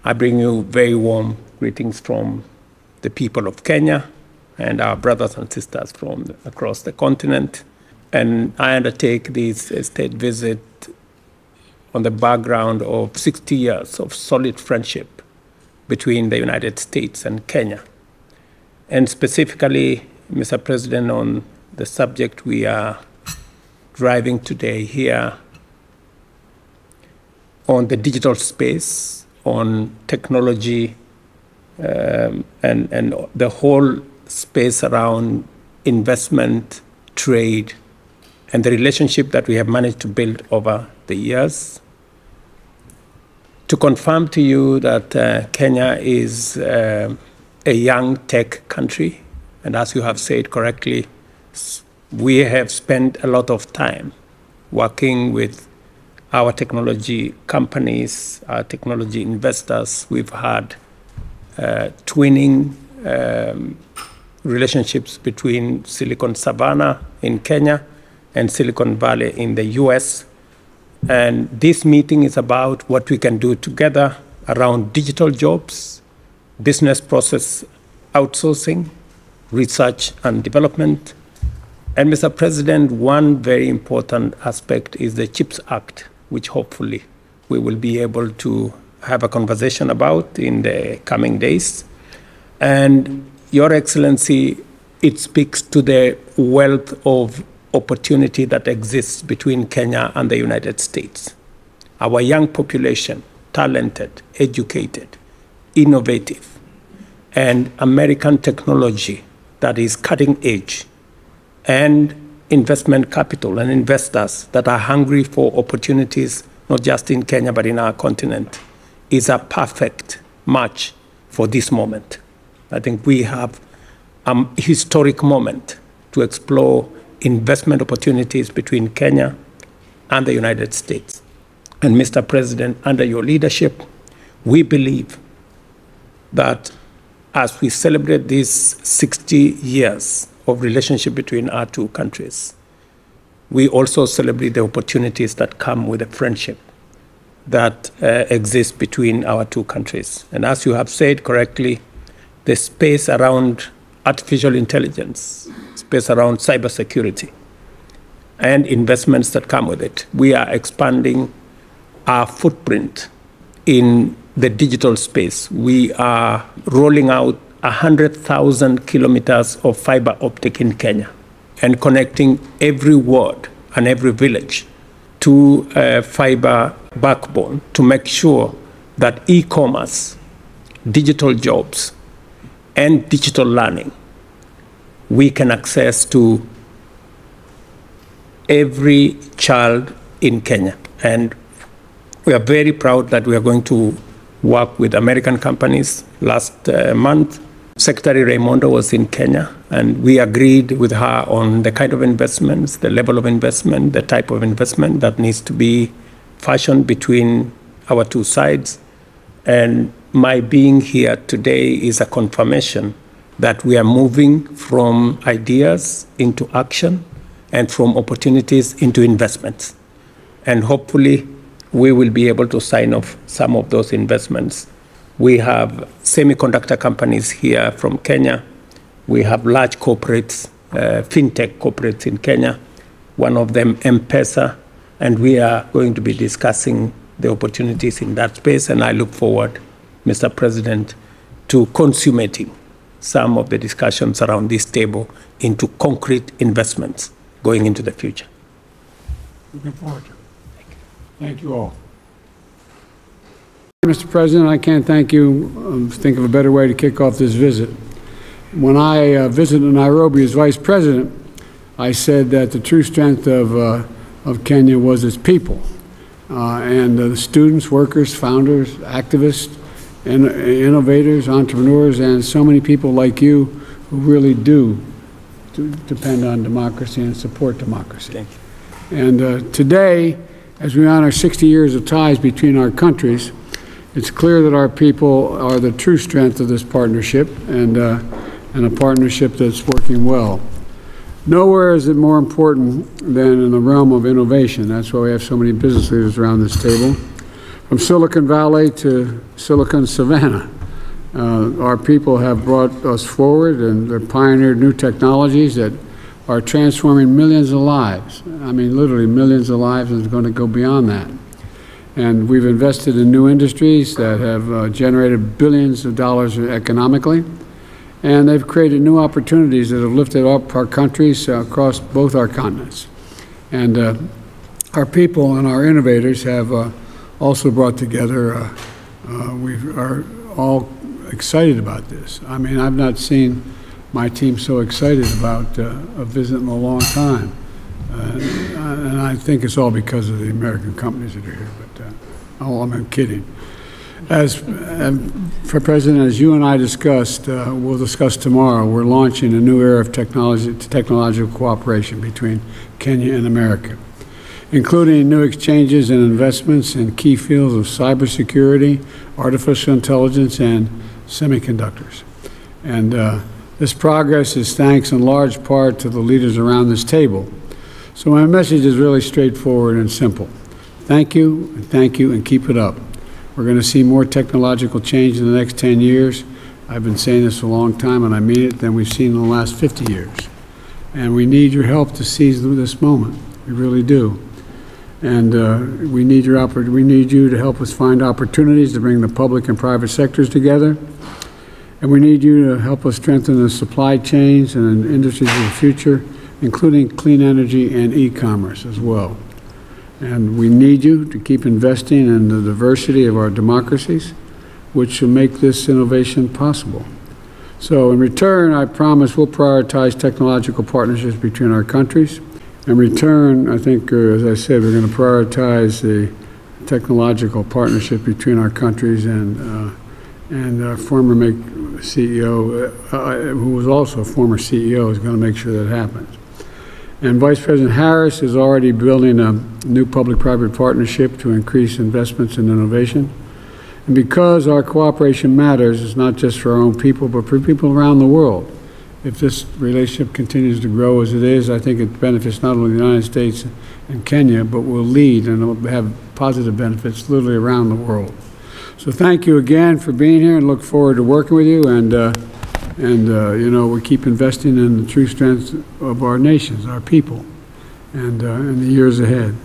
I bring you very warm greetings from the people of Kenya and our brothers and sisters from across the continent. And I undertake this state visit on the background of 60 years of solid friendship between the United States and Kenya. And specifically, Mr. President, on the subject we are driving today here on the digital space, on technology, and the whole space around investment, trade, and the relationship that we have managed to build over the years. To confirm to you that Kenya is a young tech country, and as you have said correctly, we have spent a lot of time working with our technology companies, our technology investors. We've had twinning relationships between Silicon Savannah in Kenya and Silicon Valley in the US. And this meeting is about what we can do together around digital jobs, business process outsourcing, research and development. And Mr. President, one very important aspect is the CHIPS Act, which hopefully we will be able to have a conversation about in the coming days. And Your Excellency, it speaks to the wealth of opportunity that exists between Kenya and the United States. Our young population, talented, educated, innovative, and American technology that is cutting edge, and investment capital and investors that are hungry for opportunities, not just in Kenya, but in our continent, is a perfect match for this moment. I think we have a historic moment to explore investment opportunities between Kenya and the United States. And Mr. President, under your leadership, we believe that as we celebrate these 60 years of relationship between our two countries, we also celebrate the opportunities that come with the friendship that exists between our two countries. And as you have said correctly, the space around artificial intelligence, space around cybersecurity, and investments that come with it. We are expanding our footprint in the digital space. We are rolling out 100,000 kilometers of fiber optic in Kenya and connecting every ward and every village to a fiber backbone to make sure that e-commerce, digital jobs, and digital learning we can access to every child in Kenya. And we are very proud that we are going to work with American companies. Last month, Secretary Raimondo was in Kenya, and we agreed with her on the kind of investments, the level of investment, the type of investment that needs to be fashioned between our two sides. And my being here today is a confirmation that we are moving from ideas into action and from opportunities into investments. And hopefully, we will be able to sign off some of those investments. We have semiconductor companies here from Kenya. We have large corporates, fintech corporates in Kenya, one of them M-Pesa, and we are going to be discussing the opportunities in that space. And I look forward, Mr. President, to consummating some of the discussions around this table into concrete investments going into the future. Looking forward to it. Thank you all. Mr. President, I can't thank you. Think of a better way to kick off this visit. When I visited Nairobi as Vice President, I said that the true strength of Kenya was its people. And the students, workers, founders, activists, and innovators, entrepreneurs, and so many people like you who really do depend on democracy and support democracy. Thank you. And today, as we honor 60 years of ties between our countries, it's clear that our people are the true strength of this partnership and a partnership that's working well. Nowhere is it more important than in the realm of innovation. That's why we have so many business leaders around this table. From Silicon Valley to Silicon Savannah, our people have brought us forward, and they've pioneered new technologies that are transforming millions of lives. I mean, literally millions of lives, and it's going to go beyond that. And we've invested in new industries that have generated billions of dollars economically, and they've created new opportunities that have lifted up our countries across both our continents. And our people and our innovators have also brought together, we are all excited about this. I mean, I've not seen my team so excited about a visit in a long time. And I think it's all because of the American companies that are here, but I'm kidding. For President, as you and I discussed, we'll discuss tomorrow, we're launching a new era of technological cooperation between Kenya and America, including new exchanges and investments in key fields of cybersecurity, artificial intelligence, and semiconductors. And this progress is thanks in large part to the leaders around this table. So my message is really straightforward and simple. Thank you, and keep it up. We're going to see more technological change in the next 10 years. I've been saying this a long time, and I mean it, than we've seen in the last 50 years. And we need your help to seize this moment. We really do. And we need you to help us find opportunities to bring the public and private sectors together. And we need you to help us strengthen the supply chains and industries of the future, including clean energy and e-commerce as well. And we need you to keep investing in the diversity of our democracies, which will make this innovation possible. So in return, I promise we'll prioritize technological partnerships between our countries. In return, I think, as I said, we're going to prioritize the technological partnership between our countries, and our former CEO, who was also a former CEO, is going to make sure that happens. And Vice President Harris is already building a new public-private partnership to increase investments in innovation. And because our cooperation matters, it's not just for our own people, but for people around the world. If this relationship continues to grow as it is, I think it benefits not only the United States and Kenya, but will lead and will have positive benefits literally around the world. So thank you again for being here, and look forward to working with you. And you know, we keep investing in the true strength of our nations, our people, and in the years ahead.